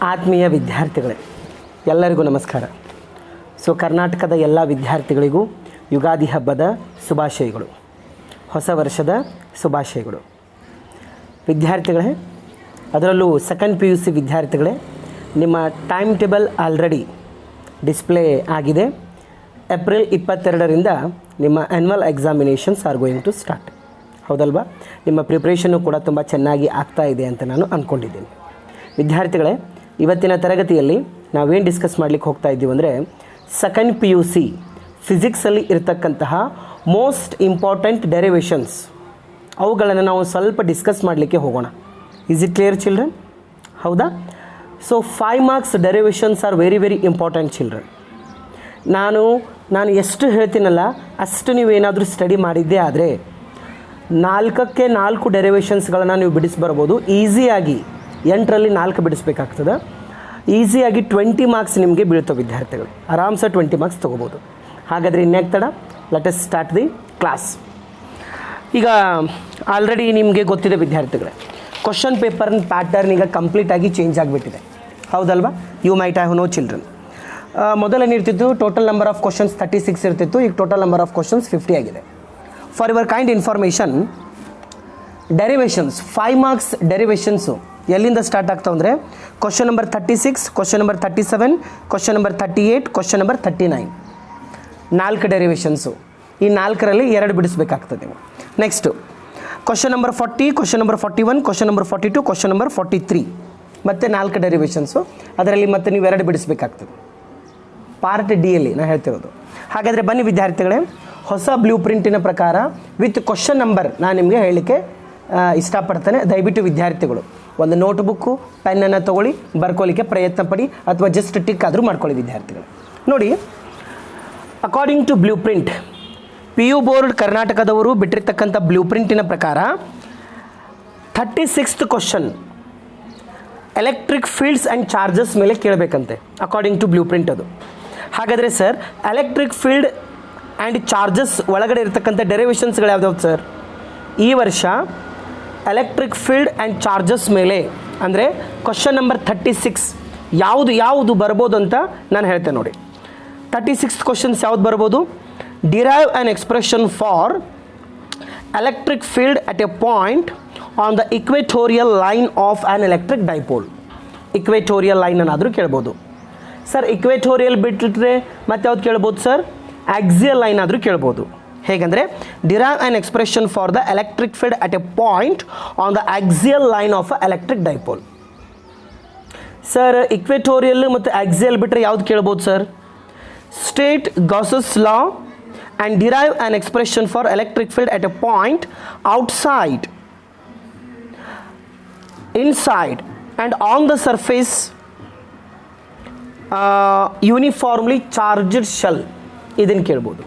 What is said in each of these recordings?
ಆತ್ಮೀಯ ವಿದ್ಯಾರ್ಥಿಗಳೇ, ಎಲ್ಲರಿಗೂ ನಮಸ್ಕಾರ. ಕರ್ನಾಟಕದ ಎಲ್ಲ ವಿದ್ಯಾರ್ಥಿಗಳಿಗೂ ಯುಗಾದಿ ಹಬ್ಬದ ಶುಭಾಶಯಗಳು, ಹೊಸ ವರ್ಷದ ಶುಭಾಶಯಗಳು. ವಿದ್ಯಾರ್ಥಿಗಳೇ, ಅದರಲ್ಲೂ ಸೆಕೆಂಡ್ PUC ವಿದ್ಯಾರ್ಥಿಗಳೇ, ನಿಮ್ಮ ಟೈಮ್ ಟೇಬಲ್ ಆಲ್ರೆಡಿ ಡಿಸ್ಪ್ಲೇ ಆಗಿದೆ. ಏಪ್ರಿಲ್ 22ರಿಂದ ನಿಮ್ಮ annual examinations are going to start. ಹೌದಲ್ವಾ? ನಿಮ್ಮ ಪ್ರಿಪ್ರೇಷನ್ನು ಕೂಡ ತುಂಬ ಚೆನ್ನಾಗಿ ಆಗ್ತಾ ಇದೆ ಅಂತ ನಾನು ಅಂದ್ಕೊಂಡಿದ್ದೀನಿ. ವಿದ್ಯಾರ್ಥಿಗಳೇ, ಇವತ್ತಿನ ತರಗತಿಯಲ್ಲಿ ನಾವೇನು ಡಿಸ್ಕಸ್ ಮಾಡಲಿಕ್ಕೆ ಹೋಗ್ತಾ ಇದ್ದೀವಿ ಅಂದರೆ, ಸೆಕೆಂಡ್ PUC ಫಿಸಿಕ್ಸಲ್ಲಿ ಇರತಕ್ಕಂತಹ ಮೋಸ್ಟ್ ಇಂಪಾರ್ಟೆಂಟ್ ಡೆರಿವೇಷನ್ಸ್, ಅವುಗಳನ್ನು ನಾವು ಸ್ವಲ್ಪ ಡಿಸ್ಕಸ್ ಮಾಡಲಿಕ್ಕೆ ಹೋಗೋಣ. Is it clear children? ಹೌದಾ? 5 marks derivations are very very important children. ನಾನು ಎಷ್ಟು ಹೇಳ್ತೀನಲ್ಲ ಅಷ್ಟು ನೀವೇನಾದರೂ ಸ್ಟಡಿ ಮಾಡಿದ್ದೇ ಆದರೆ 4ಕ್ಕೆ 4 ಡೆರಿವೇಷನ್ಸ್ಗಳನ್ನು ನೀವು ಬಿಡಿಸ್ಬರ್ಬೋದು. ಈಸಿಯಾಗಿ 8ರಲ್ಲಿ 4 ಬಿಡಿಸ್ಬೇಕಾಗ್ತದೆ. ಈಸಿಯಾಗಿ 20 ಮಾರ್ಕ್ಸ್ ನಿಮಗೆ ಬೀಳ್ತವೆ ವಿದ್ಯಾರ್ಥಿಗಳು. ಆರಾಮ್ಸೆ 20 ಮಾರ್ಕ್ಸ್ ತೊಗೋಬೋದು. ಹಾಗಾದರೆ ಇನ್ಯಾಕೆ ತಡ, let us start the class. ಈಗ ಆಲ್ರೆಡಿ ನಿಮಗೆ ಗೊತ್ತಿದೆ ವಿದ್ಯಾರ್ಥಿಗಳೇ, ಕ್ವಶನ್ ಪೇಪರ್ನ ಪ್ಯಾಟರ್ನ್ ಈಗ ಕಂಪ್ಲೀಟಾಗಿ ಚೇಂಜ್ ಆಗಿಬಿಟ್ಟಿದೆ. ಹೌದಲ್ವಾ? You might have no children. ಮೊದಲೇನಿರ್ತಿತ್ತು, ಟೋಟಲ್ ನಂಬರ್ ಆಫ್ ಕ್ವಶನ್ಸ್ 36 ಇರ್ತಿತ್ತು. ಈಗ ಟೋಟಲ್ ನಂಬರ್ ಆಫ್ ಕ್ವಶನ್ಸ್ 50 ಆಗಿದೆ. For your kind information, derivations 5 marks derivations ಎಲ್ಲಿಂದ ಸ್ಟಾರ್ಟ್ ಆಗ್ತಾವೆ ಅಂದರೆ, question number 36, question number 37, question number 38, question number 39. 4 derivations. ಈ 4ರಲ್ಲಿ 2 ಬಿಡಿಸ್ಬೇಕಾಗ್ತದೆ ನೀವು. Next question number 40, question number 41, question number 42, question number 43. ಮತ್ತು 4 ಡೆರಿವೇಷನ್ಸು. ಅದರಲ್ಲಿ ಮತ್ತೆ ನೀವು 2 ಬಿಡಿಸ್ಬೇಕಾಗ್ತದೆ. ಪಾರ್ಟ್ ಡಿಯಲ್ಲಿ ನಾನು ಹೇಳ್ತಿರೋದು. ಹಾಗಾದರೆ ಬನ್ನಿ ವಿದ್ಯಾರ್ಥಿಗಳೇ, ಹೊಸ ಬ್ಲೂ ಪ್ರಿಂಟಿನ ಪ್ರಕಾರ ವಿತ್ ಕ್ವಶನ್ ನಂಬರ್ ನಾನು ನಿಮಗೆ ಹೇಳಲಿಕ್ಕೆ ಇಷ್ಟಪಡ್ತೇನೆ. ದಯವಿಟ್ಟು ವಿದ್ಯಾರ್ಥಿಗಳು ಒಂದು ನೋಟ್ಬುಕ್ಕು ಪೆನ್ನನ್ನು ತೊಗೊಳ್ಳಿ, ಬರ್ಕೊಳ್ಳಿಕ್ಕೆ ಪ್ರಯತ್ನ ಪಡಿ, ಅಥವಾ ಜಸ್ಟ್ ಟಿಕ್ ಆದರೂ ಮಾಡ್ಕೊಳ್ಳಿ ವಿದ್ಯಾರ್ಥಿಗಳು. ನೋಡಿ, according to blue print, PU board ಕರ್ನಾಟಕದವರು ಬಿಟ್ಟಿರ್ತಕ್ಕಂಥ ಬ್ಲೂ ಪ್ರಿಂಟಿನ ಪ್ರಕಾರ 36th question electric fields and charges ಮೇಲೆ ಕೇಳಬೇಕಂತೆ, ಅಕಾರ್ಡಿಂಗ್ ಟು ಬ್ಲೂ ಪ್ರಿಂಟ್ ಅದು. ಹಾಗಾದರೆ sir, electric field and charges ಒಳಗಡೆ ಇರತಕ್ಕಂಥ ಡೆರಿವೇಷನ್ಸ್ಗಳು ಯಾವ್ದಾವ್ದು ಸರ್? ಈ ವರ್ಷ ಎಲೆಕ್ಟ್ರಿಕ್ ಫೀಲ್ಡ್ ಆ್ಯಂಡ್ ಚಾರ್ಜಸ್ ಮೇಲೆ ಅಂದರೆ ಕ್ವಶನ್ ನಂಬರ್ 36 ಯಾವುದು ಬರ್ಬೋದು ಅಂತ ನಾನು ಹೇಳ್ತೇನೆ. ನೋಡಿ, 36th ಕ್ವಶನ್ಸ್ ಯಾವ್ದು ಬರ್ಬೋದು? Derive an expression for electric field at a point on the equatorial line of an electric dipole. Equatorial line ಅನ್ನಾದರೂ ಕೇಳ್ಬೋದು ಸರ್. ಇಕ್ವೆಟೋರಿಯಲ್ ಬಿಟ್ಟರೆ ಮತ್ತೆ ಯಾವ್ದು ಕೇಳ್ಬೋದು ಸರ್? ಆಕ್ಸಿಯಲ್ ಲೈನ್ ಆದರೂ ಕೇಳ್ಬೋದು. ಹೇಗೆಂದರೆ, derive an expression for the electric field at a point on the axial line of a electric dipole. Sir, equatorial ಮತ್ತು ಆಕ್ಸಿಯಲ್ ಬಿಟ್ಟರೆ ಯಾವ್ದು ಕೇಳ್ಬೋದು sir? State Gauss's law and derive an expression for electric field at a point outside, inside and on the surface uniformly charged shell. ಇದನ್ನು ಕೇಳ್ಬೋದು.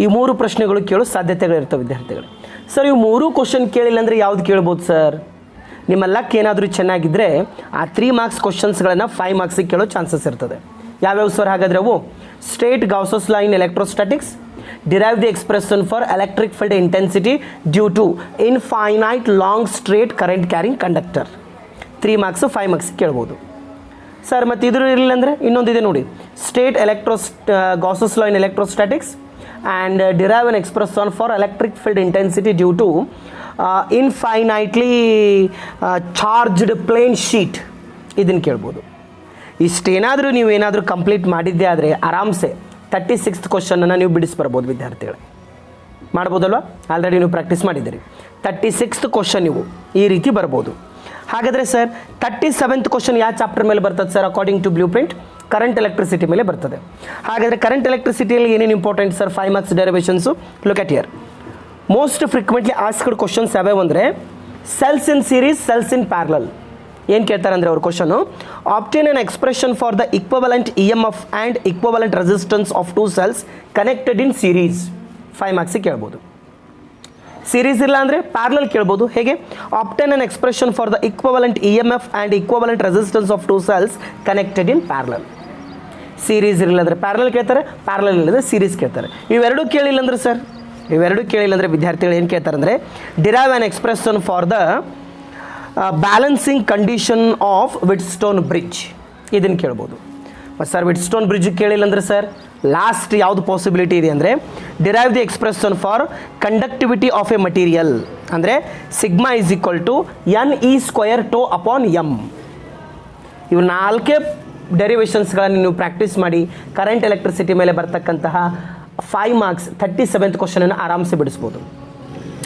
ಈ 3 ಪ್ರಶ್ನೆಗಳು ಕೇಳೋ ಸಾಧ್ಯತೆಗಳಿರ್ತವೆ ವಿದ್ಯಾರ್ಥಿಗಳು. ಸರ್, ಇವು 3 ಕ್ವಶನ್ ಕೇಳಿಲ್ಲ ಅಂದರೆ ಯಾವ್ದು ಕೇಳ್ಬೋದು ಸರ್? ನಿಮ್ಮ ಲಕ್ ಏನಾದರೂ ಚೆನ್ನಾಗಿದ್ದರೆ ಆ 3 ಮಾರ್ಕ್ಸ್ ಕ್ವಶನ್ಸ್ಗಳನ್ನು 5 ಮಾರ್ಕ್ಸಿಗೆ ಕೇಳೋ ಚಾನ್ಸಸ್ ಇರ್ತದೆ. ಯಾವ್ಯಾವ ಸರ್ ಹಾಗಾದರೆ ಅವು? State Gauss's law in electrostatics, derive the expression for electric field intensity due to infinite long straight current carrying conductor. 3 marks 5 ಮಾರ್ಕ್ಸಿಗೆ ಕೇಳ್ಬೋದು ಸರ್. ಮತ್ತು ಇದ್ರ ಇರಲಿಲ್ಲ ಅಂದರೆ ಇನ್ನೊಂದಿದೆ ನೋಡಿ, state Gauss's law in electrostatics and derive an expression for electric field intensity due to infinitely charged plane sheet. ಇದನ್ನು ಕೇಳ್ಬೋದು. ಇಷ್ಟೇನಾದರೂ ನೀವೇನಾದರೂ ಕಂಪ್ಲೀಟ್ ಮಾಡಿದ್ದೇ ಆದರೆ ಆರಾಮ್ಸೆ 36th ಕ್ವಶನನ್ನು ನೀವು ಬಿಡಿಸ್ಬರ್ಬೋದು ವಿದ್ಯಾರ್ಥಿಗಳೇ. ಮಾಡ್ಬೋದಲ್ವ? ಆಲ್ರೆಡಿ ನೀವು ಪ್ರಾಕ್ಟೀಸ್ ಮಾಡಿದ್ದೀರಿ. 36th ಕ್ವಶನ್ ನೀವು ಈ ರೀತಿ ಬರ್ಬೋದು. ಹಾಗಾದರೆ ಸರ್, 37th ಕ್ವಶನ್ ಯಾವ ಚಾಪ್ಟರ್ ಮೇಲೆ ಬರ್ತದೆ sir? According to blue print current electricity ಮೇಲೆ ಬರ್ತದೆ. ಹಾಗಾದರೆ ಕರೆಂಟ್ ಎಲೆಕ್ಟ್ರಿಸಿಟಿಯಲ್ಲಿ ಏನೇನು important sir? 5 marks derivations. Look at here. Most frequently asked questions ಯಾವ್ಯಾವ ಅಂದರೆ, cells in series, cells in parallel. ಏನು ಕೇಳ್ತಾರೆ ಅಂದರೆ ಅವ್ರ question, obtain an expression for the equivalent EMF and equivalent resistance of 2 cells connected in series. 5 ಮಾರ್ಕ್ಸಿಗೆ ಕೇಳ್ಬೋದು. Series ಇಲ್ಲ ಅಂದರೆ ಪ್ಯಾರಲಲ್ ಕೇಳ್ಬೋದು. ಹೇಗೆ? Obtain an expression for the equivalent EMF and equivalent resistance of 2 cells connected in parallel. Series ಇರಲಿಲ್ಲ ಅಂದರೆ parallel ಕೇಳ್ತಾರೆ, parallel ಇಲ್ಲಂದರೆ ಸೀರೀಸ್ ಕೇಳ್ತಾರೆ. ಇವೆರಡೂ ಕೇಳಿಲ್ಲ ಅಂದರೆ ಸರ್, ಇವೆರಡೂ ಕೇಳಿಲ್ಲ ಅಂದರೆ ವಿದ್ಯಾರ್ಥಿಗಳು ಏನು ಕೇಳ್ತಾರೆ ಅಂದರೆ, derive an expression for the balancing condition of Wheatstone bridge ಇದನ್ನು ಕೇಳ್ಬೋದು. ಸರ್ ವಿಟ್ಸ್ಟೋನ್ ಬ್ರಿಡ್ಜ್ ಕೇಳಿಲ್ಲ ಅಂದರೆ ಸರ್ ಲಾಸ್ಟ್ ಯಾವುದು ಪಾಸಿಬಿಲಿಟಿ ಇದೆ ಅಂದರೆ derive the expression for conductivity of a material ಅಂದರೆ sigma is equal to n e square tau upon m. ಇವು 4 ಡೆರಿವೇಷನ್ಸ್ಗಳನ್ನು ನೀವು ಪ್ರಾಕ್ಟೀಸ್ ಮಾಡಿ ಕರೆಂಟ್ ಎಲೆಕ್ಟ್ರಿಸಿಟಿ ಮೇಲೆ ಬರ್ತಕ್ಕಂತಹ 5 ಮಾರ್ಕ್ಸ್ 37th ಕ್ವಶನನ್ನು ಆರಾಮ್ಸೆ ಬಿಡಿಸ್ಬೋದು.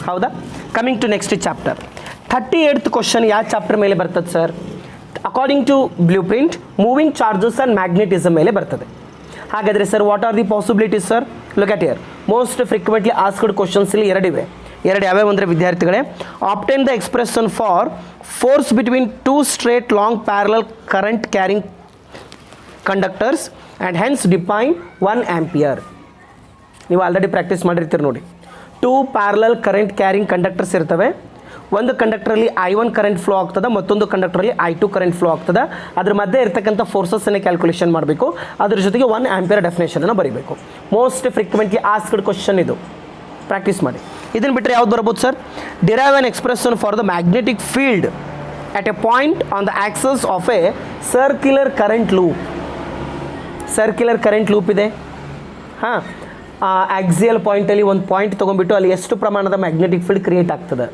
ಹೌದಾ? Coming to next chapter 38th question ಯಾವ ಚಾಪ್ಟರ್ ಮೇಲೆ ಬರ್ತದೆ sir? According to blue print moving charges and magnetism ಮೇಲೆ ಬರ್ತದೆ. ಹಾಗಾದರೆ sir what are the possibilities sir? Look at here. Most frequently asked questions ಇಲ್ಲಿ ಎರಡಿವೆ. ಎರಡು ಯಾವ್ಯಾವ ಅಂದರೆ ವಿದ್ಯಾರ್ಥಿಗಳೇ, obtain the expression for force between 2 straight long parallel current carrying conductors and hence define 1 ampere. ನೀವು ಆಲ್ರೆಡಿ ಪ್ರಾಕ್ಟೀಸ್ ಮಾಡಿರ್ತೀರಿ ನೋಡಿ. 2 parallel current carrying conductors ಇರ್ತವೆ. ಒಂದು ಕಂಡಕ್ಟರಲ್ಲಿ I1 ಕರೆಂಟ್ ಫ್ಲೋ ಆಗ್ತದೆ, ಮತ್ತೊಂದು ಕಂಡಕ್ಟರಲ್ಲಿ I2 ಕರೆಂಟ್ ಫ್ಲೋ ಆಗ್ತದೆ. ಅದ್ರ ಮಧ್ಯೆ ಇರ್ತಕ್ಕಂಥ ಫೋರ್ಸಸ್ಸನ್ನೇ ಕ್ಯಾಲ್ಕುಲೇಷನ್ ಮಾಡಬೇಕು. ಅದ್ರ ಜೊತೆಗೆ 1 ಆಂಪಿಯರ್ ಡೆಫಿನೇಷನನ್ನು ಬರೀಬೇಕು. ಮೋಸ್ಟ್ ಫ್ರೀಕ್ವೆಂಟ್ಲಿ ಆಸ್ಕ್ಡ್ ಕ್ವಶನ್ ಇದು, ಪ್ರಾಕ್ಟೀಸ್ ಮಾಡಿ. ಇದನ್ನು ಬಿಟ್ಟರೆ ಯಾವ್ದು ಬರ್ಬೋದು sir? Derive an expression for the magnetic field at a point on the axis of a circular current loop. Circular current loop ಇದೆ. ಹಾಂ, ಆ ಆಕ್ಸಿಯಲ್ ಪಾಯಿಂಟಲ್ಲಿ ಒಂದು ಪಾಯಿಂಟ್ ತೊಗೊಂಡ್ಬಿಟ್ಟು ಅಲ್ಲಿ ಎಷ್ಟು ಪ್ರಮಾಣದ ಮ್ಯಾಗ್ನೆಟಿಕ್ ಫೀಲ್ಡ್ ಕ್ರಿಯೇಟ್ ಆಗ್ತದೆ.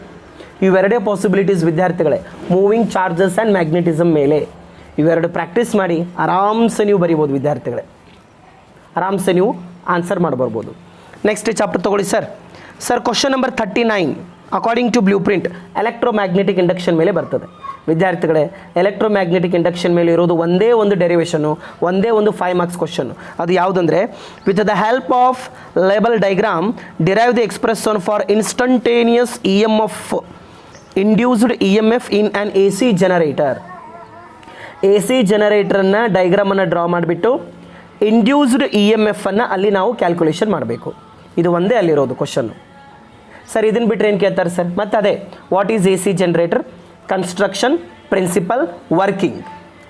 ಇವೆರಡೇ ಪಾಸಿಬಿಲಿಟೀಸ್ ವಿದ್ಯಾರ್ಥಿಗಳೇ, ಮೂವಿಂಗ್ ಚಾರ್ಜಸ್ ಆ್ಯಂಡ್ ಮ್ಯಾಗ್ನೆಟಿಸಮ್ ಮೇಲೆ. ಇವೆರಡು ಪ್ರಾಕ್ಟೀಸ್ ಮಾಡಿ ಆರಾಮ್ಸೆ ನೀವು ಬರಿಬೋದು ವಿದ್ಯಾರ್ಥಿಗಳೇ, ಆರಾಮ್ಸೆ ನೀವು ಆನ್ಸರ್ ಮಾಡಿಬರ್ಬೋದು. ನೆಕ್ಸ್ಟ್ ಚಾಪ್ಟರ್ ತೊಗೊಳ್ಳಿ sir. Sir question number 39 according to blue print electromagnetic induction ಮೇಲೆ ಬರ್ತದೆ. ವಿದ್ಯಾರ್ಥಿಗಳೇ, ಎಲೆಕ್ಟ್ರೋಮ್ಯಾಗ್ನೆಟಿಕ್ ಇಂಡಕ್ಷನ್ ಮೇಲೆ ಇರೋದು ಒಂದೇ ಒಂದು ಡೆರಿವೇಷನು, ಒಂದೇ ಒಂದು 5 ಮಾರ್ಕ್ಸ್ ಕ್ವಶನ್ನು. ಅದು ಯಾವುದಂದರೆ with the help of label diagram derive the expression for instantaneous EMF induced EMF in an AC generator. AC ಜನರೇಟರನ್ನು ಡೈಗ್ರಾಮನ್ನು ಡ್ರಾ ಮಾಡಿಬಿಟ್ಟು ಇಂಡ್ಯೂಸ್ಡ್ EMF ಅನ್ನು ಅಲ್ಲಿ ನಾವು ಕ್ಯಾಲ್ಕುಲೇಷನ್ ಮಾಡಬೇಕು. ಇದು ಒಂದೇ ಅಲ್ಲಿರೋದು ಕ್ವಶನ್ನು. ಸರ್ ಇದನ್ನು ಬಿಟ್ಟರೆ ಏನು ಕೇಳ್ತಾರೆ ಸರ್? ಮತ್ತು ಅದೇ what is AC generator, construction, principle, working,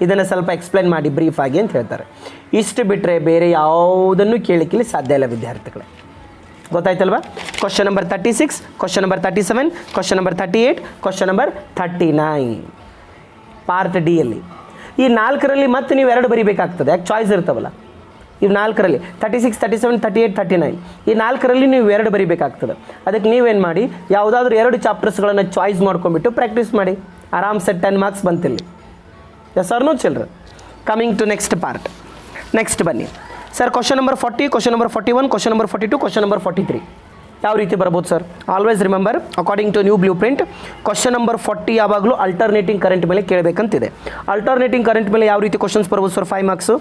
ಇದನ್ನು ಸ್ವಲ್ಪ ಎಕ್ಸ್ಪ್ಲೇನ್ ಮಾಡಿ ಬ್ರೀಫ್ ಆಗಿ ಅಂತ ಹೇಳ್ತಾರೆ. ಇಷ್ಟು ಬಿಟ್ಟರೆ ಬೇರೆ ಯಾವುದನ್ನು ಕೇಳಿಕ್ಕಿಲ್ಲಿ ಸಾಧ್ಯ ಇಲ್ಲ ವಿದ್ಯಾರ್ಥಿಗಳೇ. ಗೊತ್ತಾಯ್ತಲ್ವಾ? Question number 36, question number 37, question number 38, question number 39 part D ಅಲ್ಲಿ. ಈ 4ರಲ್ಲಿ ಮತ್ತೆ ನೀವು 2 ಬರೀಬೇಕಾಗ್ತದೆ. ಯಾಕೆ ಚಾಯ್ಸ್ ಇರ್ತಾವಲ್ಲ ಇವು 4ರಲ್ಲಿ 36, 37, 38, 39 ಈ 4ರಲ್ಲಿ ನೀವು 2 ಬರೀಬೇಕಾಗ್ತದೆ. ಅದಕ್ಕೆ ನೀವೇನು ಮಾಡಿ, ಯಾವುದಾದ್ರೂ 2 ಚಾಪ್ಟರ್ಸ್ಗಳನ್ನು ಚಾಯ್ಸ್ ಮಾಡ್ಕೊಂಡ್ಬಿಟ್ಟು ಪ್ರಾಕ್ಟೀಸ್ ಮಾಡಿ. ಆರಾಮ್ಸೆ 10 ಮಾರ್ಕ್ಸ್ ಬಂತಿಲ್ಲಿ. Yes or no children? Coming to next part. Next ಬನ್ನಿ sir. Question number 40, question number 41, question number 42, question number 43 ಯಾವ ರೀತಿ ಬರ್ಬೋದು sir? Always remember according to new blue print question number 40 ಯಾವಾಗಲೂ ಅಲ್ಟರ್ನೇಟಿಂಗ್ ಕರೆಂಟ್ ಮೇಲೆ ಕೇಳಬೇಕಂತಿದೆ. ಅಲ್ಟರ್ನೇಟಿಂಗ್ ಕರೆಂಟ್ ಮೇಲೆ ಯಾವ ರೀತಿ questions ಬರ್ಬೋದು sir? 5 marks.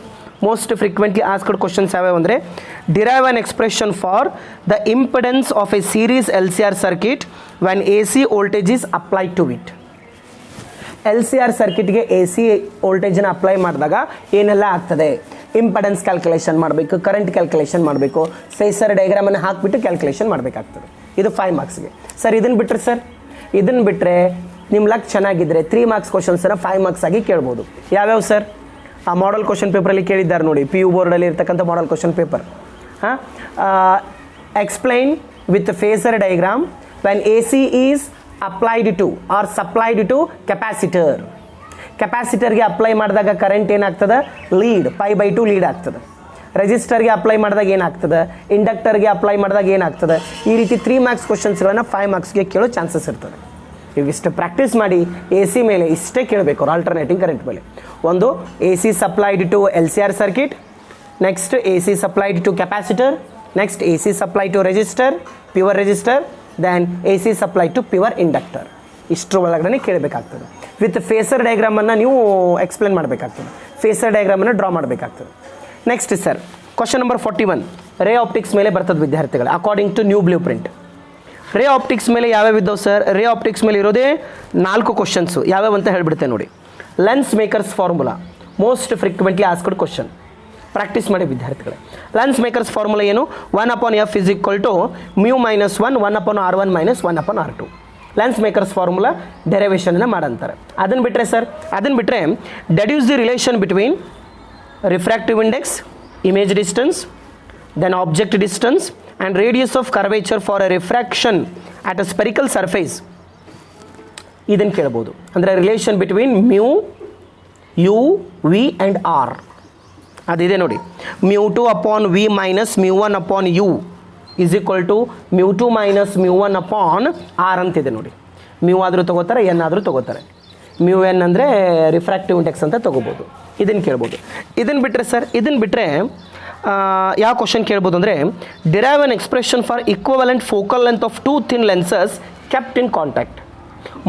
Most frequently asked questions ಯಾವ್ಯಾವ ಅಂದರೆ derive an expression for the impedance of a series LCR circuit when AC voltage is applied to it. LCR ಸರ್ಕಿಟ್ಗೆ AC ವೋಲ್ಟೇಜನ್ನು apply ಮಾಡಿದಾಗ ಏನೆಲ್ಲ ಆಗ್ತದೆ? ಇಂಪಡೆನ್ಸ್ ಕ್ಯಾಲ್ಕುಲೇಷನ್ ಮಾಡಬೇಕು, ಕರೆಂಟ್ ಕ್ಯಾಲ್ಕುಲೇಷನ್ ಮಾಡಬೇಕು, phasor ಡಯಾಗ್ರಾಮನ್ನು ಹಾಕಿಬಿಟ್ಟು ಕ್ಯಾಲ್ಕುಲೇಷನ್ ಮಾಡಬೇಕಾಗ್ತದೆ. ಇದು 5 ಮಾರ್ಕ್ಸ್ಗೆ. ಸರ್ ಇದನ್ನು ಬಿಟ್ಟರೆ ಸರ್, ಇದನ್ನು ಬಿಟ್ಟರೆ ನಿಮ್ಮ ಲಕ್ ಚೆನ್ನಾಗಿದ್ದರೆ 3 ಮಾರ್ಕ್ಸ್ ಕ್ವಶನ್ಸನ್ನು 5 ಮಾರ್ಕ್ಸ್ ಆಗಿ ಕೇಳ್ಬೋದು. ಯಾವ್ಯಾವ ಸರ್? ಆ ಮಾಡಲ್ ಕ್ವಶನ್ ಪೇಪರಲ್ಲಿ ಕೇಳಿದ್ದಾರೆ ನೋಡಿ, PU ಬೋರ್ಡಲ್ಲಿ ಇರ್ತಕ್ಕಂಥ ಮಾಡಲ್ ಕ್ವಶನ್ ಪೇಪರ್. ಹಾಂ, explain with phasor diagram when AC is applied to or supplied to capacitor. ಕೆಪಾಸಿಟರ್ಗೆ ಅಪ್ಲೈ ಮಾಡಿದಾಗ ಕರೆಂಟ್ ಏನಾಗ್ತದೆ? ಲೀಡ್, π/2 ಲೀಡ್ ಆಗ್ತದೆ. ರೆಜಿಸ್ಟರ್ಗೆ ಅಪ್ಲೈ ಮಾಡಿದಾಗ ಏನಾಗ್ತದೆ? ಇಂಡಕ್ಟರ್ಗೆ ಅಪ್ಲೈ ಮಾಡಿದಾಗ ಏನಾಗ್ತದೆ? ಈ ರೀತಿ 3 ಮಾರ್ಕ್ಸ್ ಕ್ವಶನ್ಸ್ಗಳನ್ನು 5 ಮಾರ್ಕ್ಸ್ಗೆ ಕೇಳೋ ಚಾನ್ಸಸ್ ಇರ್ತದೆ. ಇವಿಷ್ಟು ಪ್ರಾಕ್ಟೀಸ್ ಮಾಡಿ AC ಮೇಲೆ ಇಷ್ಟೇ ಕೇಳಬೇಕು ಅವ್ರು. ಆಲ್ಟರ್ನೇಟಿಂಗ್ ಕರೆಂಟ್ ಮೇಲೆ ಒಂದು AC supplied to LCR circuit, next AC supplied to capacitor, next AC supply to resistor, pure resistor, then AC supply to pure inductor. ಇಷ್ಟರ ಒಳಗಡೆ ಕೇಳಬೇಕಾಗ್ತದೆ. ವಿತ್ ಫೇಸರ್ ಡಯಾಗ್ರಾಮನ್ನು ನೀವು ಎಕ್ಸ್ಪ್ಲೇನ್ ಮಾಡಬೇಕಾಗ್ತದೆ, ಫೇಸರ್ ಡಯಾಗ್ರಾಮನ್ನು ಡ್ರಾ ಮಾಡಬೇಕಾಗ್ತದೆ. Next sir question number 41 ray optics ಮೇಲೆ ಬರ್ತದೆ ವಿದ್ಯಾರ್ಥಿಗಳು. According to new blue print ray optics ಮೇಲೆ ಯಾವ್ಯಾವ ಇದ್ದಾವೆ ಸರ್? ರೇ ಆಪ್ಟಿಕ್ಸ್ ಮೇಲೆ ಇರೋದೇ 4 ಕ್ವಶನ್ಸು. ಯಾವ್ಯಾವ ಅಂತ ಹೇಳ್ಬಿಡ್ತೇನೆ ನೋಡಿ. Lens makers formula most frequently asked question. Practice ಮಾಡಿ ವಿದ್ಯಾರ್ಥಿಗಳೇ. ಲೆನ್ಸ್ ಮೇಕರ್ಸ್ ಫಾರ್ಮುಲಾ ಏನು? 1/F is equal to μ - 1 1/R1 - 1/R2. Lens makers formula ಡೆರಿವೇಷನ್ನ ಮಾಡಂತಾರೆ. ಅದನ್ನು ಬಿಟ್ಟರೆ ಸರ್, ಅದನ್ನು ಬಿಟ್ಟರೆ deduce the relation between refractive index, image distance, then object distance and radius of curvature for a refraction at a spherical surface ಇದನ್ನು ಕೇಳ್ಬೋದು. ಅಂದರೆ relation between mu, u, v and R ಅದಿದೆ ನೋಡಿ. μ2 upon v minus μ1 upon u is equal to μ2 minus μ1 upon R ಅಂತಿದೆ ನೋಡಿ. Mu ಆದರೂ ತೊಗೋತಾರೆ, n ಆದರೂ ತೊಗೋತಾರೆ. ಮ್ಯೂ ಎನ್ ಅಂದರೆ ರಿಫ್ರಾಕ್ಟಿವ್ ಇಂಡೆಕ್ಸ್ ಅಂತ ತೊಗೋಬೋದು. ಇದನ್ನು ಕೇಳ್ಬೋದು. ಇದನ್ನು ಬಿಟ್ಟರೆ ಸರ್, ಇದನ್ನು ಬಿಟ್ಟರೆ ಯಾವ ಕ್ವಶನ್ ಕೇಳ್ಬೋದು ಅಂದರೆ derive an expression for equivalent focal length of two thin lenses kept in contact.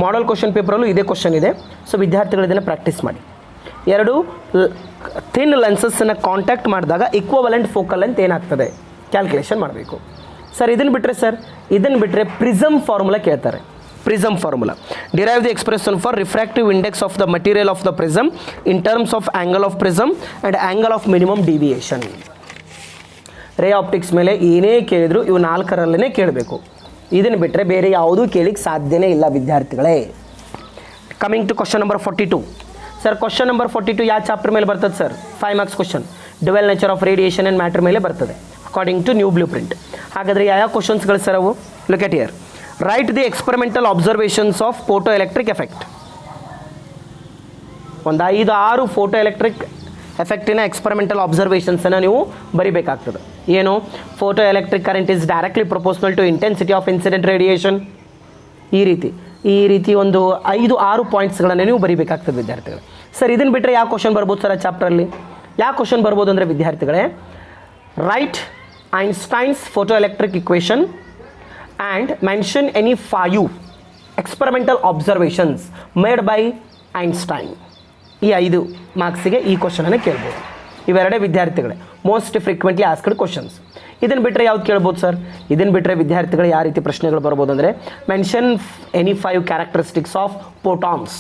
Model question ಪೇಪರಲ್ಲೂ ಇದೇ ಕ್ವಶನ್ ಇದೆ. ಸೊ ವಿದ್ಯಾರ್ಥಿಗಳು ಇದನ್ನು ಪ್ರಾಕ್ಟೀಸ್ ಮಾಡಿ. ಎರಡು ಥಿನ್ ಲೆನ್ಸಸ್ಸನ್ನು ಕಾಂಟ್ಯಾಕ್ಟ್ ಮಾಡಿದಾಗ ಇಕ್ವಲೆಂಟ್ ಫೋಕಲ್ ಲೆಂತ್ ಏನಾಗ್ತದೆ ಕ್ಯಾಲ್ಕುಲೇಷನ್ ಮಾಡಬೇಕು. ಸರ್ ಇದನ್ನು ಬಿಟ್ಟರೆ ಪ್ರಿಸಮ್ ಫಾರ್ಮುಲಾ ಕೇಳ್ತಾರೆ. Prism formula derive the expression for refractive index of the material of the prism in terms of angle of prism and angle of minimum deviation. ರೇ optics ಮೇಲೆ ಏನೇ ಕೇಳಿದ್ರು ಇವು 4ರಲ್ಲೇ ಕೇಳಬೇಕು. ಇದನ್ನು ಬಿಟ್ಟರೆ ಬೇರೆ ಯಾವುದೂ ಕೇಳಿಕ್ಕೆ ಸಾಧ್ಯನೇ ಇಲ್ಲ ವಿದ್ಯಾರ್ಥಿಗಳೇ. Coming to question number 42. Sir question number 42 ಯಾವ ಚಾಪ್ಟರ್ ಮೇಲೆ ಬರ್ತದೆ sir? 5 marks question. Dual nature of radiation and matter ಮೇಲೆ ಬರ್ತದೆ according to new blue print. ಹಾಗಾದರೆ ಯಾವ ಕ್ವಶನ್ಸ್ಗಳು ಸರ್ ಅವು? Look at here. Write the experimental observations of photo electric effect. ಒಂದು 5-6 ಫೋಟೋ ಎಲೆಕ್ಟ್ರಿಕ್ ಎಫೆಕ್ಟಿನ ಎಕ್ಸ್ಪೆರಿಮೆಂಟಲ್ ಅಬ್ಸರ್ವೇಷನ್ಸನ್ನು ನೀವು ಬರಿಬೇಕಾಗ್ತದೆ. ಏನು? Photo electric current is directly proportional to intensity of incident radiation. ಈ ರೀತಿ ಒಂದು 5-6 ಪಾಯಿಂಟ್ಸ್ಗಳನ್ನು ನೀವು ಬರಿಬೇಕಾಗ್ತದೆ ವಿದ್ಯಾರ್ಥಿಗಳು. ಸರ್ ಇದನ್ನು ಬಿಟ್ಟರೆ ಯಾವ ಕ್ವಶನ್ ಬರ್ಬೋದು ಸರ್ ಆ ಚಾಪ್ಟ್ರಲ್ಲಿ? ಯಾವ ಕ್ವಶನ್ ಬರ್ಬೋದು ಅಂದರೆ ವಿದ್ಯಾರ್ಥಿಗಳೇ, right Einstein's photo electric equation and mention any 5 experimental observations made by Einstein. ಈ 5 ಮಾರ್ಕ್ಸಿಗೆ ಈ ಕ್ವಶನನ್ನು ಕೇಳ್ಬೋದು. ಇವೆರಡೇ ವಿದ್ಯಾರ್ಥಿಗಳೇ ಮೋಸ್ಟ್ ಫ್ರೀಕ್ವೆಂಟ್ಲಿ ಆಸ್ಕ್ಡ್ ಕ್ವಶನ್ಸ್. ಇದನ್ನು ಬಿಟ್ಟರೆ ಯಾವ್ದು ಕೇಳ್ಬೋದು ಸರ್? ಇದನ್ನು ಬಿಟ್ಟರೆ ವಿದ್ಯಾರ್ಥಿಗಳು ಯಾವ ರೀತಿ ಪ್ರಶ್ನೆಗಳು ಬರ್ಬೋದು ಅಂದರೆ mention any 5 characteristics of photons.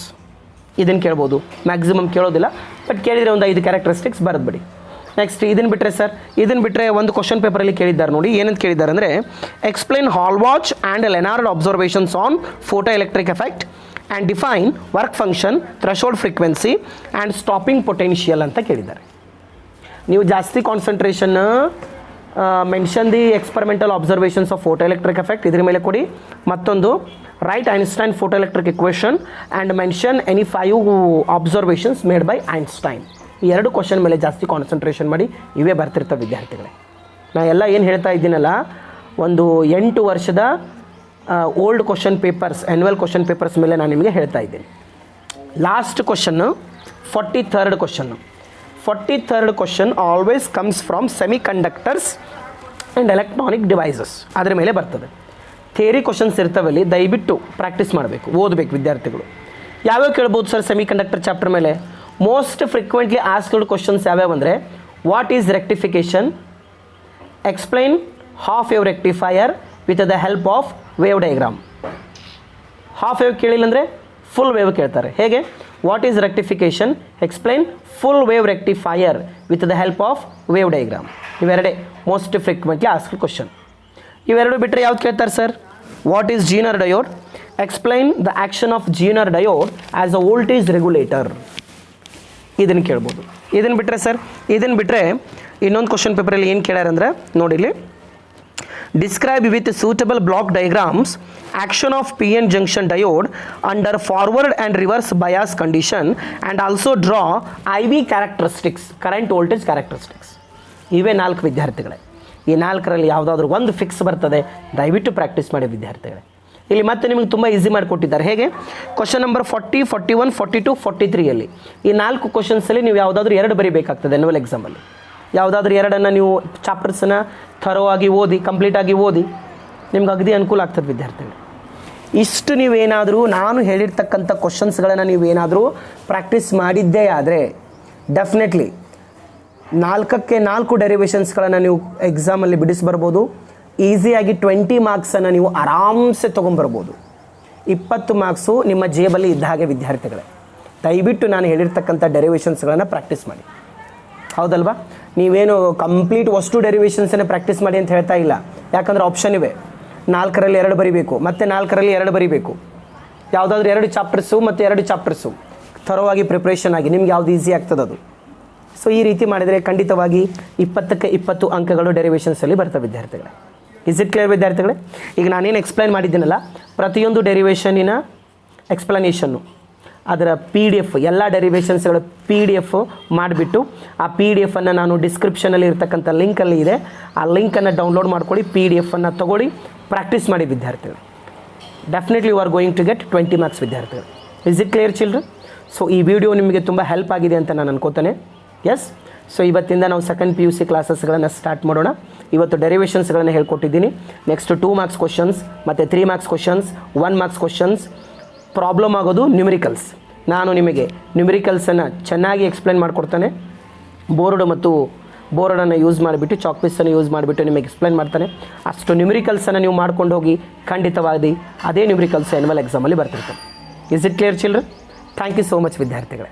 ಇದನ್ನು ಕೇಳ್ಬೋದು. ಮ್ಯಾಕ್ಸಿಮಮ್ ಕೇಳೋದಿಲ್ಲ, ಬಟ್ ಕೇಳಿದರೆ ಒಂದು 5 ಕ್ಯಾರೆಕ್ಟರಿಸ್ಟಿಕ್ಸ್ ಬರೆದ್ಬಿಡಿ. ನೆಕ್ಸ್ಟ್ ಇದನ್ನು ಬಿಟ್ಟರೆ ಒಂದು ಕ್ವಶನ್ ಪೇಪರಲ್ಲಿ ಕೇಳಿದ್ದಾರೆ ನೋಡಿ. ಏನಂತ ಕೇಳಿದ್ದಾರೆ ಅಂದರೆ explain Hallwachs and Lenard observations on photo electric effect and define work function, threshold frequency and stopping potential ಅಂತ ಕೇಳಿದ್ದಾರೆ. ನೀವು ಜಾಸ್ತಿ concentration mention the experimental observations of photo electric effect ಇದ್ರ ಮೇಲೆ ಕೊಡಿ. ಮತ್ತೊಂದು write Einstein photo electric equation and mention any 5 observations made by Einstein. ಈ 2 question ಮೇಲೆ ಜಾಸ್ತಿ ಕಾನ್ಸಂಟ್ರೇಷನ್ ಮಾಡಿ. ಇವೇ ಬರ್ತಿರ್ತವೆ ವಿದ್ಯಾರ್ಥಿಗಳೇ. ನಾ ಎಲ್ಲ ಏನು ಹೇಳ್ತಾ ಇದ್ದೀನಲ್ಲ, ಒಂದು 8 ವರ್ಷದ old question papers, annual question papers ಮೇಲೆ ನಾನು ನಿಮಗೆ ಹೇಳ್ತಾ ಇದ್ದೀನಿ. Last question 43rd question. 43rd question always comes from semiconductors and electronic devices. ಅದರ ಮೇಲೆ ಬರ್ತದೆ. ಥಿಯರಿ ಕ್ವಶನ್ಸ್ ಇರ್ತವಲ್ಲಿ ದಯವಿಟ್ಟು ಪ್ರಾಕ್ಟೀಸ್ ಮಾಡಬೇಕು, ಓದಬೇಕು ವಿದ್ಯಾರ್ಥಿಗಳು. ಯಾವ್ಯಾವ ಕೇಳ್ಬೋದು ಸರ್ ಸೆಮಿಕಂಡಕ್ಟರ್ ಚಾಪ್ಟರ್ ಮೇಲೆ? ಮೋಸ್ಟ್ ಫ್ರೀಕ್ವೆಂಟ್ಲಿ ಆಸ್ಕ್ಡ್ ಕ್ವಶನ್ಸ್ ಯಾವ್ಯಾವ ಅಂದರೆ what is rectification, explain half wave rectifier with the help of wave diagram. Half wave ಕೇಳಿಲ್ಲ ಅಂದರೆ ಫುಲ್ ವೇವ್ ಕೇಳ್ತಾರೆ. ಹೇಗೆ? What is rectification, explain full wave rectifier with the help of wave diagram. ಇವೆರಡೇ most frequently asked question. ಇವೆರಡು ಬಿಟ್ಟರೆ ಯಾವ್ದು ಕೇಳ್ತಾರೆ sir? What is Zener diode, explain the action of Zener diode as a voltage regulator. ಇದನ್ನು ಕೇಳ್ಬೋದು. ಇದನ್ನು ಬಿಟ್ಟರೆ ಇನ್ನೊಂದು ಕ್ವಶನ್ ಪೇಪರಲ್ಲಿ ಏನು ಕೇಳ್ಯಾರಂದ್ರೆ ನೋಡಿಲಿ, describe with suitable block diagrams action of PN junction diode under forward and reverse bias condition and also draw IV characteristics, current voltage characteristics. ಇವೇ 4 ವಿದ್ಯಾರ್ಥಿಗಳೇ. ಈ 4ರಲ್ಲಿ ಯಾವುದಾದ್ರೂ ಒಂದು ಫಿಕ್ಸ್ ಬರ್ತದೆ. ದಯವಿಟ್ಟು ಪ್ರಾಕ್ಟೀಸ್ ಮಾಡಿ ವಿದ್ಯಾರ್ಥಿಗಳೇ. ಇಲ್ಲಿ ಮತ್ತೆ ನಿಮಗೆ ತುಂಬ ಈಸಿ ಮಾಡಿಕೊಟ್ಟಿದ್ದಾರೆ. ಹೇಗೆ? ಕ್ವಶನ್ ನಂಬರ್ 40, 41, 42, 43ಯಲ್ಲಿ ಈ 4 ಕ್ವಶನ್ಸಲ್ಲಿ ನೀವು ಯಾವುದಾದ್ರೂ 2 ಬರೀಬೇಕಾಗ್ತದೆ ಆ್ಯನ್ಯುವಲ್ ಎಕ್ಸಾಮಲ್ಲಿ. ಯಾವುದಾದ್ರೂ 2 ನೀವು ಚಾಪ್ಟರ್ಸನ್ನು ಥರೋ ಆಗಿ ಓದಿ, ಕಂಪ್ಲೀಟಾಗಿ ಓದಿ, ನಿಮ್ಗೆ ಅಗದಿ ಅನುಕೂಲ ಆಗ್ತದೆ ವಿದ್ಯಾರ್ಥಿಗಳು. ಇಷ್ಟು ನೀವೇನಾದರೂ ನಾನು ಹೇಳಿರ್ತಕ್ಕಂಥ ಕ್ವಶನ್ಸ್ಗಳನ್ನು ನೀವೇನಾದರೂ ಪ್ರಾಕ್ಟೀಸ್ ಮಾಡಿದ್ದೇ ಆದರೆ ಡೆಫಿನೆಟ್ಲಿ 4ಕ್ಕೆ 4 ಡೆರಿವೇಷನ್ಸ್ಗಳನ್ನು ನೀವು ಎಕ್ಸಾಮಲ್ಲಿ ಬಿಡಿಸ್ಬರ್ಬೋದು. ಈಸಿಯಾಗಿ 20 ಮಾರ್ಕ್ಸನ್ನು ನೀವು ಆರಾಮ್ಸೆ ತೊಗೊಂಬರ್ಬೋದು. 20 ಮಾರ್ಕ್ಸು ನಿಮ್ಮ ಜೇಬಲ್ಲಿ ಇದ್ದ ಹಾಗೆ ವಿದ್ಯಾರ್ಥಿಗಳೇ. ದಯವಿಟ್ಟು ನಾನು ಹೇಳಿರ್ತಕ್ಕಂಥ ಡೆರಿವೇಷನ್ಸ್ಗಳನ್ನು ಪ್ರಾಕ್ಟೀಸ್ ಮಾಡಿ. ಹೌದಲ್ವಾ? ನೀವೇನು ಕಂಪ್ಲೀಟ್ ಅಷ್ಟು ಡೆರಿವೇಷನ್ಸನ್ನೇ ಪ್ರಾಕ್ಟೀಸ್ ಮಾಡಿ ಅಂತ ಹೇಳ್ತಾ ಇಲ್ಲ. ಯಾಕಂದರೆ ಆಪ್ಷನ್ ಇವೆ. 4ರಲ್ಲಿ 2 ಬರೀಬೇಕು, ಮತ್ತು 4ರಲ್ಲಿ 2 ಬರೀಬೇಕು. ಯಾವುದಾದ್ರೂ 2 ಚಾಪ್ಟರ್ಸು ಮತ್ತು 2 ಚಾಪ್ಟರ್ಸು ಥರೋವಾಗಿ ಪ್ರಿಪ್ರೇಷನ್ ಆಗಿ ನಿಮ್ಗೆ ಯಾವುದು ಈಸಿ ಆಗ್ತದೆ ಅದು. ಸೊ ಈ ರೀತಿ ಮಾಡಿದರೆ ಖಂಡಿತವಾಗಿ 20ಕ್ಕೆ 20 ಅಂಕಗಳು ಡೆರಿವೇಷನ್ಸಲ್ಲಿ ಬರ್ತವೆ ವಿದ್ಯಾರ್ಥಿಗಳೇ. ಇಸ್ ಇಟ್ ಕ್ಲಿಯರ್ ವಿದ್ಯಾರ್ಥಿಗಳೇ? ಈಗ ನಾನೇನು ಎಕ್ಸ್ಪ್ಲೈನ್ ಮಾಡಿದ್ದೀನಲ್ಲ, ಪ್ರತಿಯೊಂದು ಡೆರಿವೇಷನಿನ ಎಕ್ಸ್ಪ್ಲನೇಷನ್ನು ಅದರ ಪಿ ಡಿ ಎಫ್ ಎಲ್ಲ ಡೆರಿವೇಷನ್ಸ್ಗಳ ಪಿ ಡಿ ಎಫ್ ಮಾಡಿಬಿಟ್ಟು ಆ ಪಿ ಡಿ ಎಫನ್ನು ನಾನು ಡಿಸ್ಕ್ರಿಪ್ಷನಲ್ಲಿ ಇರ್ತಕ್ಕಂಥ ಲಿಂಕಲ್ಲಿ ಇದೆ, ಆ ಲಿಂಕನ್ನು ಡೌನ್ಲೋಡ್ ಮಾಡ್ಕೊಳ್ಳಿ, ಪಿ ಡಿ ಎಫನ್ನು ತೊಗೊಳ್ಳಿ, ಪ್ರಾಕ್ಟೀಸ್ ಮಾಡಿ ವಿದ್ಯಾರ್ಥಿಗಳು. Definitely you are going to get 20 marks ವಿದ್ಯಾರ್ಥಿಗಳು. Is it clear children? So ಈ ವಿಡಿಯೋ ನಿಮಗೆ ತುಂಬ ಹೆಲ್ಪ್ ಆಗಿದೆ ಅಂತ ನಾನು ಅನ್ಕೋತಾನೆ. ಎಸ್, ಸೊ ಇವತ್ತಿಂದ ನಾವು ಸೆಕೆಂಡ್ PUC ಕ್ಲಾಸಸ್ಗಳನ್ನು ಸ್ಟಾರ್ಟ್ ಮಾಡೋಣ. ಇವತ್ತು ಡೆರಿವೇಷನ್ಸ್ಗಳನ್ನು ಹೇಳ್ಕೊಟ್ಟಿದ್ದೀನಿ. ನೆಕ್ಸ್ಟ್ 2 ಮಾರ್ಕ್ಸ್ ಕ್ವಶನ್ಸ್ ಮತ್ತು 3 marks questions, 1 marks questions. Problem ಆಗೋದು ನ್ಯೂಮರಿಕಲ್ಸ್. ನಾನು ನಿಮಗೆ ನ್ಯೂಮರಿಕಲ್ಸನ್ನು ಚೆನ್ನಾಗಿ ಎಕ್ಸ್ಪ್ಲೇನ್ ಮಾಡಿಕೊಡ್ತಾನೆ. ಬೋರ್ಡನ್ನು ಯೂಸ್ ಮಾಡಿಬಿಟ್ಟು, ಚಾಕ್ ಪೀಸನ್ನು ಯೂಸ್ ಮಾಡಿಬಿಟ್ಟು ನಿಮಗೆ ಎಕ್ಸ್ಪ್ಲೇನ್ ಮಾಡ್ತಾನೆ. ಅಷ್ಟು ನ್ಯೂಮರಿಕಲ್ಸನ್ನು ನೀವು ಮಾಡ್ಕೊಂಡು ಹೋಗಿ, ಖಂಡಿತವಾದಿ ಅದೇ ನ್ಯೂಮರಿಕಲ್ಸ್ ಆ್ಯನ್ಯುವಲ್ ಎಕ್ಸಾಮಲ್ಲಿ ಬರ್ತಿರ್ತಾರೆ. Is it clear children? Thank you so much ವಿದ್ಯಾರ್ಥಿಗಳೇ.